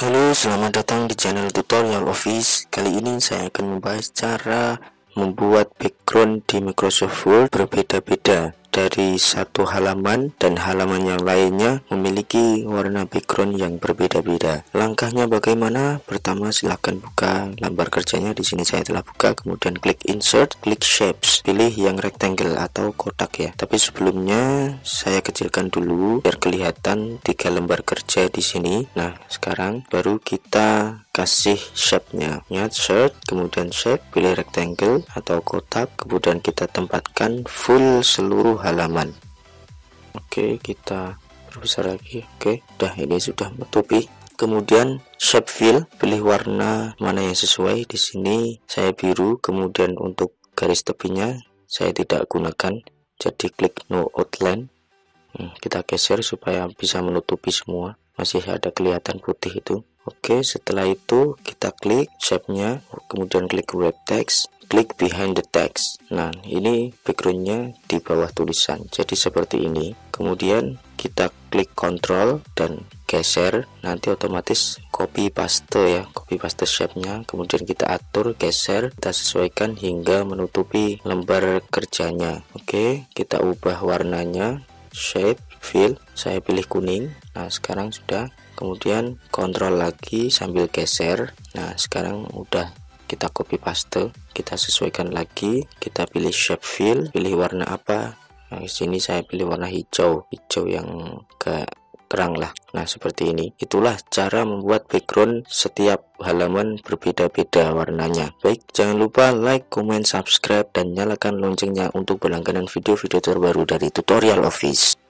Halo, selamat datang di channel Tutorial Office. Kali ini saya akan membahas cara membuat background di Microsoft Word berbeda-beda dari satu halaman, dan halaman yang lainnya memiliki warna background yang berbeda-beda. Langkahnya bagaimana? Pertama, silahkan buka lembar kerjanya. Di sini saya telah buka, kemudian klik insert, klik shapes, pilih yang rectangle atau kotak ya. Tapi sebelumnya saya kecilkan dulu biar kelihatan 3 lembar kerja di sini. Nah, sekarang baru kita kasih shape-nya. Insert, kemudian shape, pilih rectangle atau kotak, kemudian kita tempatkan full seluruh halaman. Oke, kita perbesar lagi. Oke, udah, ini sudah menutupi. Kemudian shape fill, pilih warna mana yang sesuai. Di sini saya biru, kemudian untuk garis tepinya saya tidak gunakan, jadi klik no outline. Kita geser supaya bisa menutupi semua, masih ada kelihatan putih itu. Oke, setelah itu kita klik shape-nya, kemudian klik wrap text, klik behind the text. Nah, ini backgroundnya di bawah tulisan, jadi seperti ini. Kemudian kita klik control dan geser, nanti otomatis copy paste ya, copy paste shape-nya. Kemudian kita atur, geser, kita sesuaikan hingga menutupi lembar kerjanya. Oke, kita ubah warnanya, shape, fill, saya pilih kuning. Nah, sekarang sudah. Kemudian kontrol lagi sambil geser. Nah, sekarang udah kita copy paste, kita sesuaikan lagi, kita pilih shape fill, pilih warna apa. Nah, di sini saya pilih warna hijau yang agak terang lah. Nah, seperti ini. Itulah cara membuat background setiap halaman berbeda-beda warnanya. Baik, jangan lupa like, comment, subscribe, dan nyalakan loncengnya untuk berlangganan video-video terbaru dari Tutorial Office.